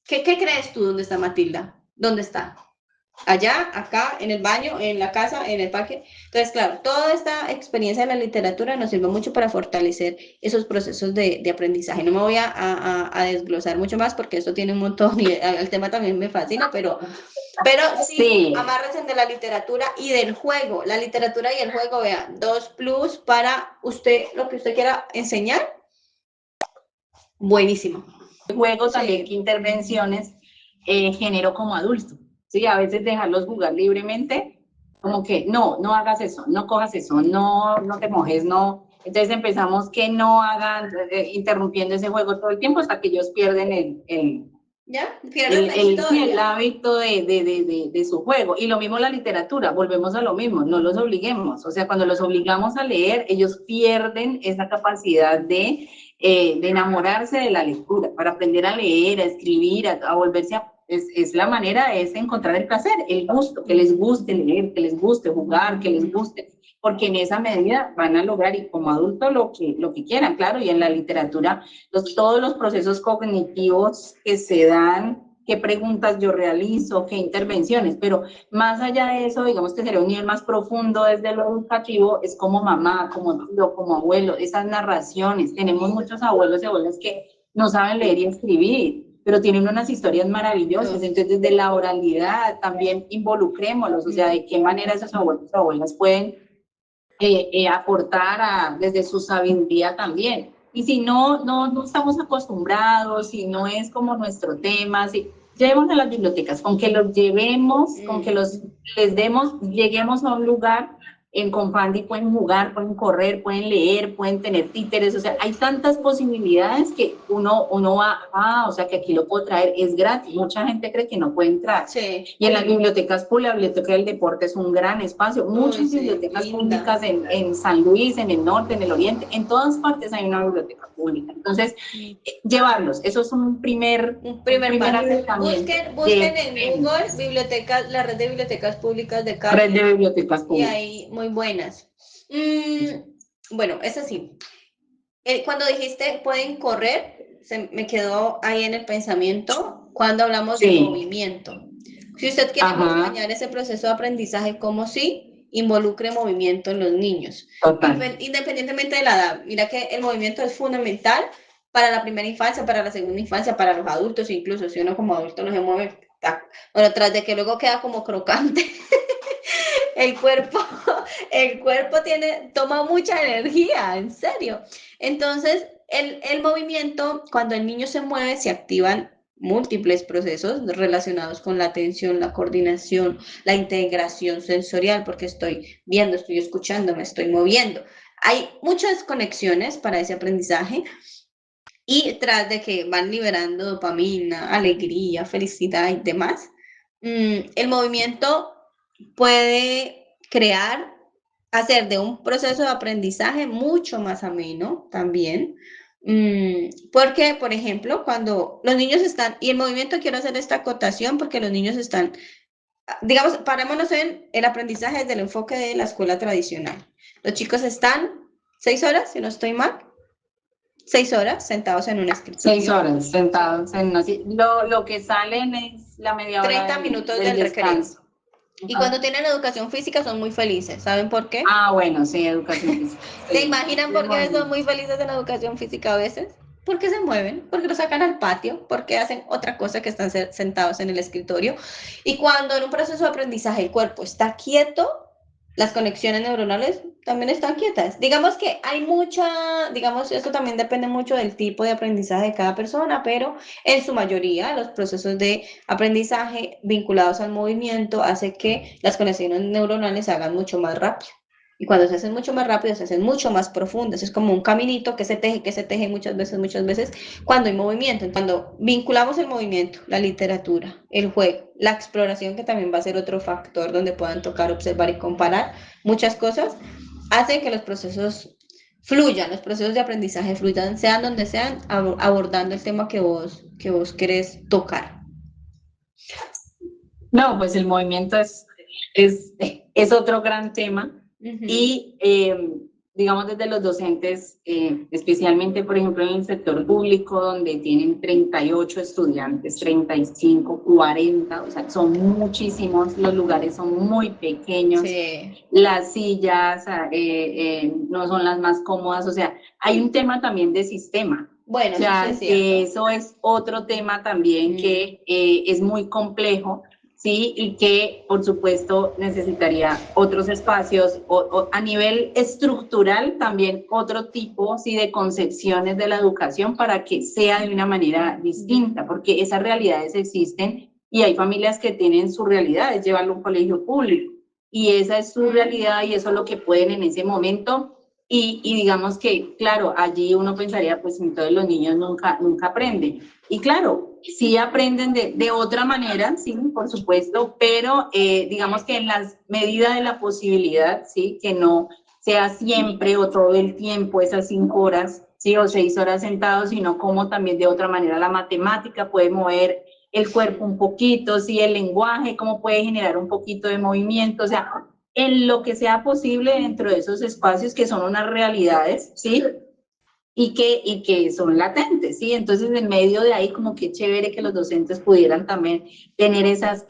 C: ¿Qué crees tú? ¿Dónde está Matilda? ¿Dónde está? Allá, acá, en el baño, en la casa, en el parque. Entonces, claro, toda esta experiencia de la literatura nos sirve mucho para fortalecer esos procesos de aprendizaje. No me voy a desglosar mucho más porque esto tiene un montón y el tema también me fascina, pero sí, amárrense de la literatura y del juego. La literatura y el juego, vean, 2+ para usted, lo que usted quiera enseñar. Buenísimo.
B: Juego también, qué intervenciones genero como adulto. Sí, a veces dejarlos jugar libremente, como que no hagas eso, no cojas eso, no te mojes, no. Entonces empezamos que no hagan, interrumpiendo ese juego todo el tiempo hasta que ellos pierden el hábito de su juego. Y lo mismo la literatura, volvemos a lo mismo, no los obliguemos. O sea, cuando los obligamos a leer, ellos pierden esa capacidad de enamorarse de la lectura, para aprender a leer, a escribir, a volverse es la manera, es encontrar el placer, el gusto, que les guste leer, que les guste jugar, que les guste, porque en esa medida van a lograr, y como adultos, lo que quieran, claro, y en la literatura, todos los procesos cognitivos que se dan, qué preguntas yo realizo, qué intervenciones, pero más allá de eso, digamos que sería un nivel más profundo desde lo educativo, es como mamá, como tío, como abuelo, esas narraciones. Tenemos muchos abuelos y abuelas que no saben leer y escribir, pero tienen unas historias maravillosas. Entonces, desde la oralidad también involucrémoslos, o sea, de qué manera esos abuelos o abuelas pueden aportar desde su sabiduría también. Y si no estamos acostumbrados, si no es como nuestro tema, si llevemos a las bibliotecas, con que los llevemos, con que les demos, lleguemos a un lugar en Confandi, pueden jugar, pueden correr, pueden leer, pueden tener títeres, o sea, hay tantas posibilidades que uno va, o sea, que aquí lo puedo traer, es gratis, mucha gente cree que no puede entrar.
C: Sí.
B: Y en las bibliotecas públicas, la Biblioteca del Deporte es un gran espacio, muchas bibliotecas públicas en San Luis, en el norte, en el oriente, en todas partes hay una biblioteca pública. Entonces, llevarlos, eso es un primer acercamiento.
C: Busquen en Google bibliotecas, la red de bibliotecas públicas de Cali.
B: Red de bibliotecas públicas.
C: Y hay muy buenas. Bueno, es así. Cuando dijiste pueden correr, se me quedó ahí en el pensamiento cuando hablamos de movimiento. Si usted quiere acompañar ese proceso de aprendizaje, como si involucre movimiento en los niños. Independientemente de la edad. Mira que el movimiento es fundamental para la primera infancia, para la segunda infancia, para los adultos, incluso si uno como adulto no se mueve, bueno, tras de que luego queda como crocante. El cuerpo toma mucha energía, en serio. Entonces, el movimiento, cuando el niño se mueve, se activan múltiples procesos relacionados con la atención, la coordinación, la integración sensorial, porque estoy viendo, estoy escuchando, me estoy moviendo. Hay muchas conexiones para ese aprendizaje y tras de que van liberando dopamina, alegría, felicidad y demás, el movimiento puede hacer de un proceso de aprendizaje mucho más ameno también. Porque, por ejemplo, cuando los niños están, y el movimiento quiero hacer esta acotación porque los niños están, digamos, parémonos en el aprendizaje desde el enfoque de la escuela tradicional. Los chicos están 6 horas, si no estoy mal, 6 horas sentados en un escritorio.
B: 6 horas sentados en una silla. Lo que salen es la media hora
C: 30 minutos del
B: descanso.
C: Y cuando tienen educación física son muy felices. ¿Saben por qué?
B: Bueno, sí, educación física.
C: ¿Se imaginan por qué son muy felices en la educación física a veces? Porque se mueven, porque lo sacan al patio, porque hacen otra cosa que están sentados en el escritorio. Y cuando en un proceso de aprendizaje el cuerpo está quieto, las conexiones neuronales también están quietas. Digamos que hay digamos, esto también depende mucho del tipo de aprendizaje de cada persona, pero en su mayoría los procesos de aprendizaje vinculados al movimiento hace que las conexiones neuronales se hagan mucho más rápido. Y cuando se hacen mucho más rápido, se hacen mucho más profundas. Es como un caminito que se teje muchas veces, cuando hay movimiento. Cuando vinculamos el movimiento, la literatura, el juego, la exploración, que también va a ser otro factor donde puedan tocar, observar y comparar muchas cosas, hace que los procesos fluyan, los procesos de aprendizaje fluyan, sean donde sean, abordando el tema que vos querés tocar.
B: No, pues el movimiento es otro gran tema. Y digamos desde los docentes, especialmente por ejemplo en el sector público donde tienen 38 estudiantes, 35, 40, o sea, son muchísimos, los lugares son muy pequeños, sí. Las sillas no son las más cómodas, o sea, hay un tema también de sistema.
C: Bueno,
B: o sea,
C: eso es
B: eso es otro tema también que es muy complejo. Sí, y que por supuesto necesitaría otros espacios o a nivel estructural también otro tipo sí, de concepciones de la educación para que sea de una manera distinta, porque esas realidades existen y hay familias que tienen su realidad, es llevarlo a un colegio público y esa es su realidad y eso es lo que pueden en ese momento y digamos que, claro, allí uno pensaría, pues entonces los niños nunca aprenden. Y claro, sí aprenden de otra manera, sí, por supuesto, pero digamos que en la medida de la posibilidad, sí, que no sea siempre o todo el tiempo esas 5 horas, sí, o 6 horas sentados, sino como también de otra manera la matemática puede mover el cuerpo un poquito, sí, el lenguaje, cómo puede generar un poquito de movimiento, o sea, en lo que sea posible dentro de esos espacios que son unas realidades, ¿sí? Y que son latentes, ¿sí? Entonces, en medio de ahí, como que chévere que los docentes pudieran también tener esa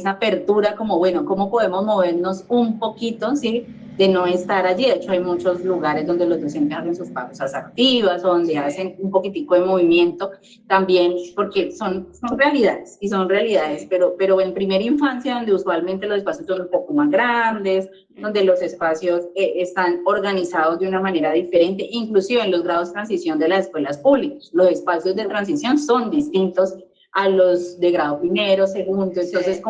B: apertura, como, bueno, ¿cómo podemos movernos un poquito, ¿sí? De no estar allí. De hecho, hay muchos lugares donde los docentes hacen sus pausas activas, o donde hacen un poquitico de movimiento también, porque son realidades, pero en primera infancia, donde usualmente los espacios son un poco más grandes, donde los espacios están organizados de una manera diferente, inclusive en los grados de transición de las escuelas públicas. Los espacios de transición son distintos a los de grado primero, segundo, entonces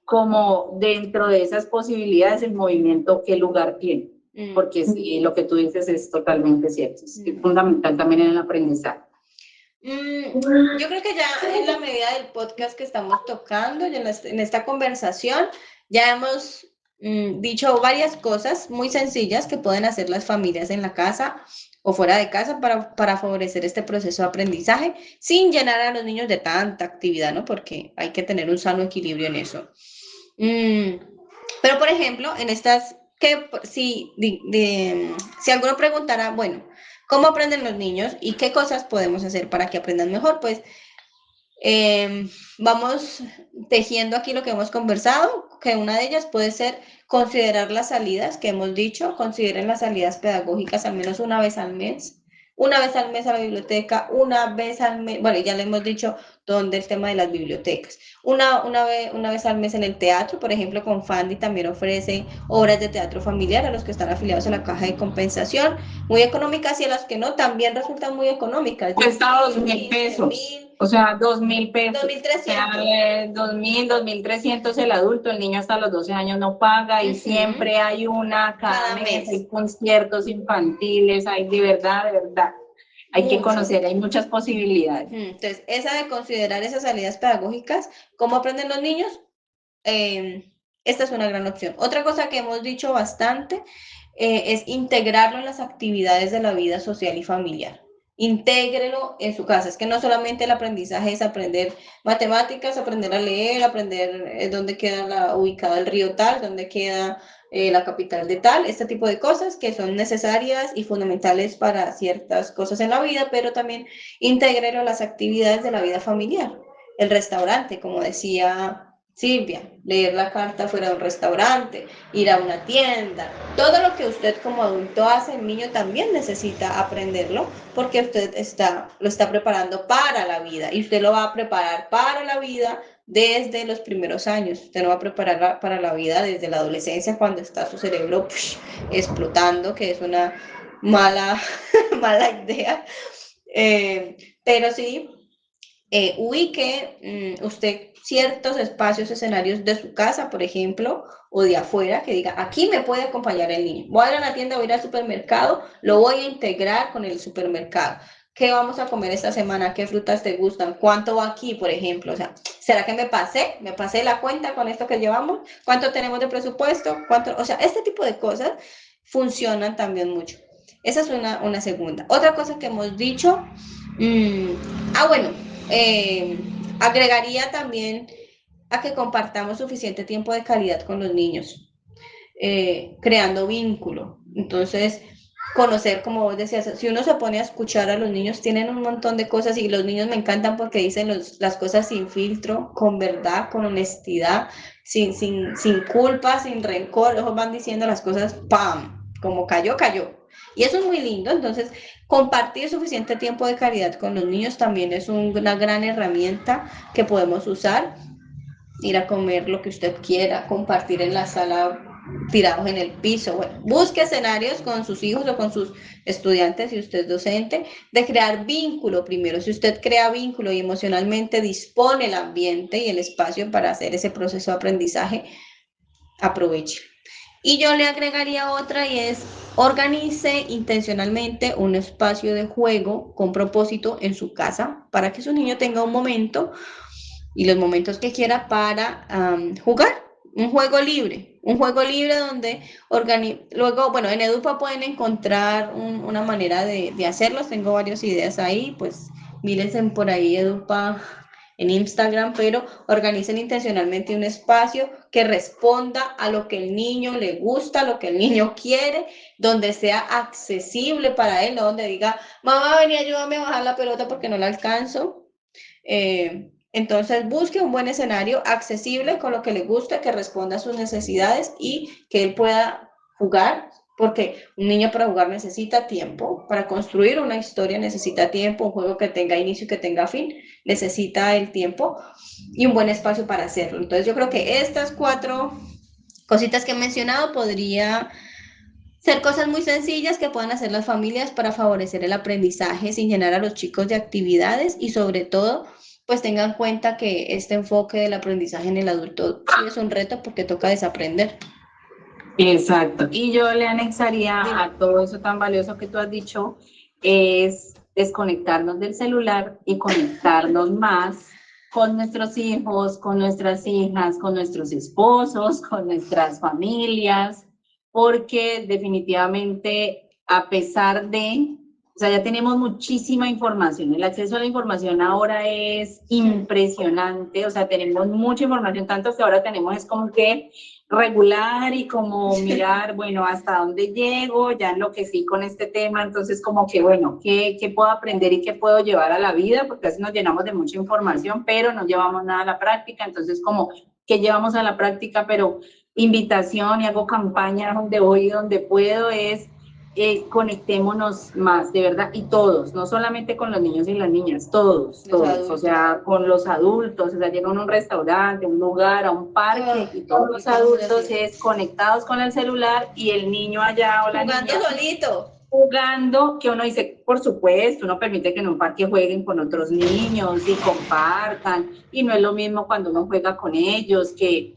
B: como dentro de esas posibilidades el movimiento, ¿qué lugar tiene? Porque sí, lo que tú dices es totalmente cierto, es fundamental también en el aprendizaje.
C: Yo creo que ya en la medida del podcast que estamos tocando, ya en esta conversación, ya hemos dicho varias cosas muy sencillas que pueden hacer las familias en la casa o fuera de casa para favorecer este proceso de aprendizaje sin llenar a los niños de tanta actividad, ¿no? Porque hay que tener un sano equilibrio en eso. Pero, por ejemplo, en estas, si alguno preguntara, bueno, ¿cómo aprenden los niños y qué cosas podemos hacer para que aprendan mejor? Pues vamos tejiendo aquí lo que hemos conversado, que una de ellas puede ser considerar las salidas que hemos dicho, consideren las salidas pedagógicas al menos una vez al mes a la biblioteca, una vez al mes, bueno, ya le hemos dicho dónde el tema de las bibliotecas, una vez al mes en el teatro, por ejemplo, con Fandi también ofrece obras de teatro familiar a los que están afiliados a la caja de compensación, muy económicas y a las que no, también resultan muy económicas.
B: Cuesta 2.000 pesos. O sea, 2.000 pesos.
C: 2.300.
B: O sea, 2.000, 2.300 el adulto, el niño hasta los 12 años no paga y siempre hay una cada mes, hay conciertos infantiles, hay de verdad, hay que conocer, hay muchas posibilidades.
C: Entonces, esa de considerar esas salidas pedagógicas, ¿cómo aprenden los niños? esta es una gran opción. Otra cosa que hemos dicho bastante es integrarlo en las actividades de la vida social y familiar. Intégrelo en su casa. Es que no solamente el aprendizaje es aprender matemáticas, aprender a leer, aprender dónde queda ubicado el río tal, dónde queda la capital de tal, este tipo de cosas que son necesarias y fundamentales para ciertas cosas en la vida, pero también intégrelo a las actividades de la vida familiar. El restaurante, como decía Silvia, leer la carta fuera de un restaurante, ir a una tienda, todo lo que usted como adulto hace, el niño también necesita aprenderlo porque usted lo está preparando para la vida y usted lo va a preparar para la vida desde los primeros años. Usted no va a preparar para la vida desde la adolescencia cuando está su cerebro explotando, que es una mala idea. Pero sí, ubique usted ciertos espacios, escenarios de su casa, por ejemplo, o de afuera, que diga, aquí me puede acompañar el niño. Voy a ir a la tienda, voy a ir al supermercado, lo voy a integrar con el supermercado. ¿Qué vamos a comer esta semana? ¿Qué frutas te gustan? ¿Cuánto va aquí, por ejemplo? O sea, ¿será que me pasé la cuenta con esto que llevamos? ¿Cuánto tenemos de presupuesto? O sea, este tipo de cosas funcionan también mucho. Esa es una segunda. Otra cosa que hemos dicho, bueno, agregaría también a que compartamos suficiente tiempo de calidad con los niños, creando vínculo. Entonces, conocer, como vos decías, si uno se pone a escuchar a los niños, tienen un montón de cosas y los niños me encantan porque dicen las cosas sin filtro, con verdad, con honestidad, sin culpa, sin rencor, ellos van diciendo las cosas, ¡pam! Como cayó. Y eso es muy lindo. Entonces, compartir suficiente tiempo de calidad con los niños también es una gran herramienta que podemos usar. Ir a comer lo que usted quiera, compartir en la sala tirados en el piso. Bueno, busque escenarios con sus hijos o con sus estudiantes, si usted es docente, de crear vínculo primero. Si usted crea vínculo y emocionalmente dispone el ambiente y el espacio para hacer ese proceso de aprendizaje, aproveche. Y yo le agregaría otra y es organice intencionalmente un espacio de juego con propósito en su casa para que su niño tenga un momento y los momentos que quiera para jugar. Un juego libre donde luego, bueno, en Edupa pueden encontrar una manera de hacerlos. Tengo varias ideas ahí, pues mírense por ahí Edupa en Instagram, pero organicen intencionalmente un espacio que responda a lo que el niño le gusta, lo que el niño quiere, donde sea accesible para él, no donde diga, mamá, vení, ayúdame a bajar la pelota porque no la alcanzo. Entonces busque un buen escenario accesible con lo que le guste, que responda a sus necesidades y que él pueda jugar, porque un niño para jugar necesita tiempo, para construir una historia necesita tiempo, un juego que tenga inicio y que tenga fin necesita el tiempo y un buen espacio para hacerlo. Entonces yo creo que estas 4 cositas que he mencionado podría ser cosas muy sencillas que puedan hacer las familias para favorecer el aprendizaje sin llenar a los chicos de actividades y sobre todo pues tengan en cuenta que este enfoque del aprendizaje en el adulto sí es un reto porque toca desaprender.
B: Exacto. Y yo le anexaría a todo eso tan valioso que tú has dicho, es desconectarnos del celular y conectarnos más con nuestros hijos, con nuestras hijas, con nuestros esposos, con nuestras familias, porque definitivamente a pesar de, o sea, ya tenemos muchísima información, el acceso a la información ahora es impresionante, o sea, tenemos mucha información, tanto que ahora tenemos es como que regular y como mirar, bueno, hasta dónde llego, ya enloquecí con este tema, entonces como que, bueno, ¿qué puedo aprender y qué puedo llevar a la vida? Porque así nos llenamos de mucha información, pero no llevamos nada a la práctica, entonces como, ¿qué llevamos a la práctica? Pero invitación y hago campaña donde voy y donde puedo es conectémonos más, de verdad, y todos, no solamente con los niños y las niñas, todos, o sea, con los adultos, o sea, llegan a un restaurante, a un lugar, a un parque, y todos los adultos es conectados con el celular y el niño allá o la
C: niña
B: solito. Jugando, que uno dice, por supuesto, uno permite que en un parque jueguen con otros niños y compartan, y no es lo mismo cuando uno juega con ellos que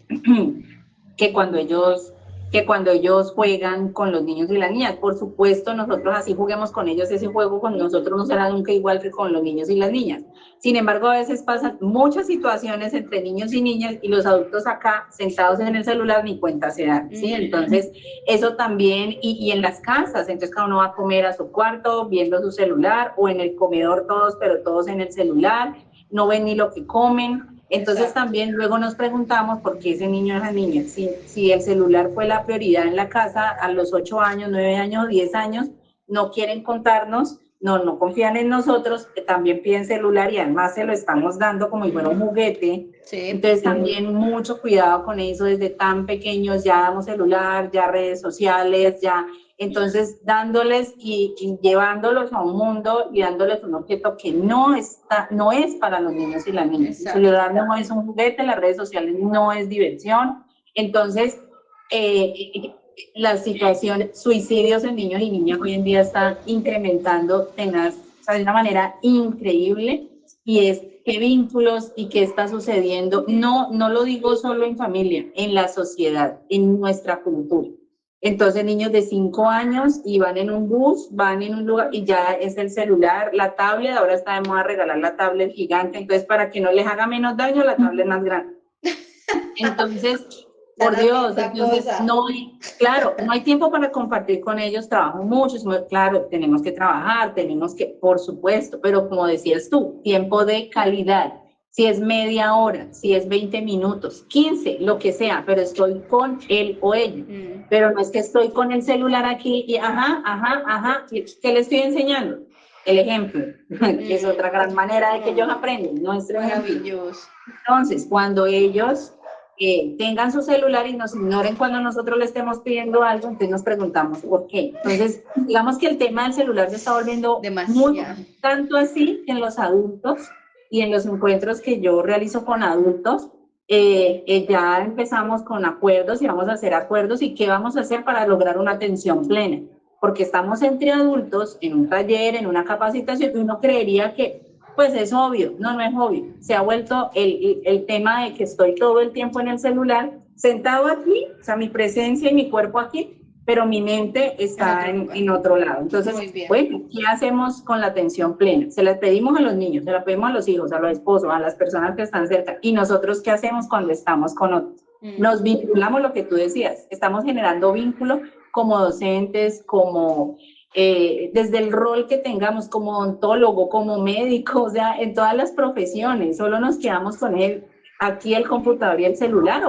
B: cuando ellos que cuando ellos juegan con los niños y las niñas. Por supuesto, nosotros así juguemos con ellos, ese juego con nosotros no será nunca igual que con los niños y las niñas. Sin embargo, a veces pasan muchas situaciones entre niños y niñas y los adultos acá sentados en el celular ni cuenta se dan, ¿sí? Entonces, eso también, y en las casas, entonces cada uno va a comer a su cuarto viendo su celular, o en el comedor todos, pero todos en el celular, no ven ni lo que comen. Entonces
C: Exacto.
B: también luego nos preguntamos por qué ese niño o esa niña, si el celular fue la prioridad en la casa a los 8 años, 9 años, 10 años, no quieren contarnos, no confían en nosotros, que también piden celular y además se lo estamos dando como si fuera un juguete.
C: Sí.
B: Entonces también mucho cuidado con eso, desde tan pequeños ya damos celular, ya redes sociales, ya... Entonces, dándoles y llevándolos a un mundo y dándoles un objeto que no es para los niños y las niñas.
C: Exacto.
B: El celular no es un juguete, las redes sociales no es diversión. Entonces, la situación, suicidios en niños y niñas hoy en día está incrementando tenaz, o sea, de una manera increíble, y es qué vínculos y qué está sucediendo. No lo digo solo en familia, en la sociedad, en nuestra cultura. Entonces, niños de 5 años y van en un bus, van en un lugar y ya es el celular, la tablet, ahora está de moda regalar la tablet gigante, entonces para que no les haga menos daño, la tablet más grande. Entonces, por Dios, entonces no hay tiempo para compartir con ellos, trabajo mucho, claro, tenemos que trabajar, por supuesto, pero como decías tú, tiempo de calidad. Si es media hora, si es 20 minutos, 15, lo que sea, pero estoy con él o ella. Pero no es que estoy con el celular aquí y ¿qué le estoy enseñando? El ejemplo, que es otra gran manera de que ellos aprenden, nuestro ejemplo.
C: Maravilloso.
B: Entonces, cuando ellos tengan su celular y nos ignoren cuando nosotros le estemos pidiendo algo, entonces nos preguntamos por qué. Entonces, digamos que el tema del celular se está volviendo muy, tanto así que en los adultos y en los encuentros que yo realizo con adultos, ya empezamos con acuerdos y vamos a hacer acuerdos y qué vamos a hacer para lograr una atención plena, porque estamos entre adultos en un taller, en una capacitación, y uno creería que pues es obvio, no es obvio, se ha vuelto el tema de que estoy todo el tiempo en el celular, sentado aquí, o sea, mi presencia y mi cuerpo aquí, pero mi mente está en otro lado. Entonces, bueno, ¿qué hacemos con la atención plena? Se la pedimos a los niños, se la pedimos a los hijos, a los esposos, a las personas que están cerca. ¿Y nosotros qué hacemos cuando estamos con otros? Nos vinculamos, lo que tú decías, estamos generando vínculo como docentes, como desde el rol que tengamos, como odontólogo, como médico, o sea, en todas las profesiones, solo nos quedamos con aquí el computador y el celular,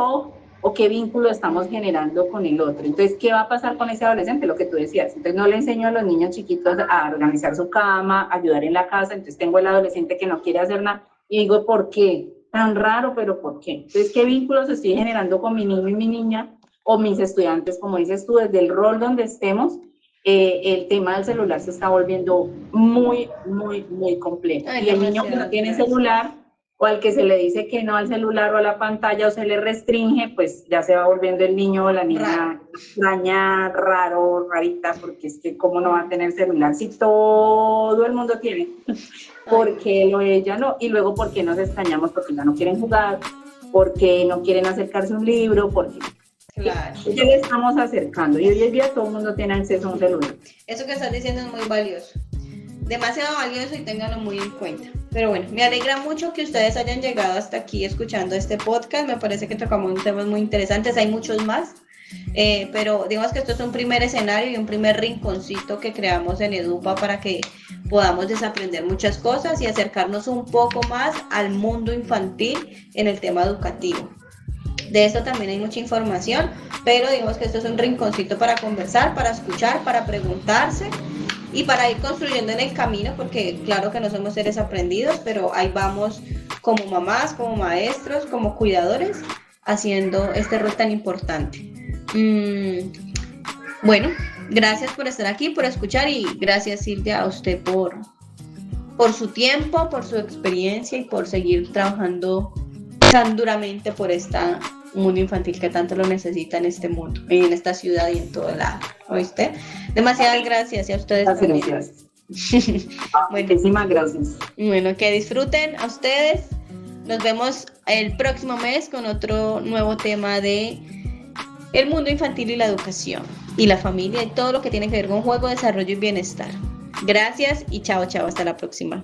B: o qué vínculo estamos generando con el otro. Entonces, ¿qué va a pasar con ese adolescente? Lo que tú decías. Entonces, no le enseño a los niños chiquitos a organizar su cama, a ayudar en la casa. Entonces, tengo el adolescente que no quiere hacer nada. Y digo, ¿por qué? Tan raro, pero ¿por qué? Entonces, ¿qué vínculos estoy generando con mi niño y mi niña? O mis estudiantes, como dices tú, desde el rol donde estemos, el tema del celular se está volviendo muy, muy, muy complejo. Y el niño que no tiene celular, o al que se le dice que no al celular o a la pantalla o se le restringe, pues ya se va volviendo el niño o la niña extraña, raro, rarita, porque es que cómo no va a tener celular si todo el mundo tiene, porque él o ella no, y luego porque nos extrañamos, porque ya no quieren jugar, porque no quieren acercarse a un libro, porque... Claro. ¿Qué le estamos acercando? Y hoy en día todo el mundo tiene acceso a un celular.
C: Eso que estás diciendo es muy valioso. Demasiado valioso, y ténganlo muy en cuenta. Pero bueno, me alegra mucho que ustedes hayan llegado hasta aquí escuchando este podcast. Me parece que tocamos temas muy interesantes. Hay muchos más, pero digamos que esto es un primer escenario y un primer rinconcito que creamos en Edupa para que podamos desaprender muchas cosas y acercarnos un poco más al mundo infantil en el tema educativo. De esto también hay mucha información, pero digamos que esto es un rinconcito para conversar, para escuchar, para preguntarse y para ir construyendo en el camino, porque claro que no somos seres aprendidos, pero ahí vamos como mamás, como maestros, como cuidadores, haciendo este rol tan importante. Bueno, gracias por estar aquí, por escuchar, y gracias, Silvia, a usted por su tiempo, por su experiencia y por seguir trabajando tan duramente por este mundo infantil que tanto lo necesita en este mundo, en esta ciudad y en todo lado. ¿Oíste? Demasiadas gracias, y a ustedes también.
B: Gracias. Muchísimas gracias.
C: Bueno, que disfruten a ustedes. Nos vemos el próximo mes con otro nuevo tema de el mundo infantil y la educación, y la familia y todo lo que tiene que ver con juego, desarrollo y bienestar. Gracias y chao, chao, hasta la próxima.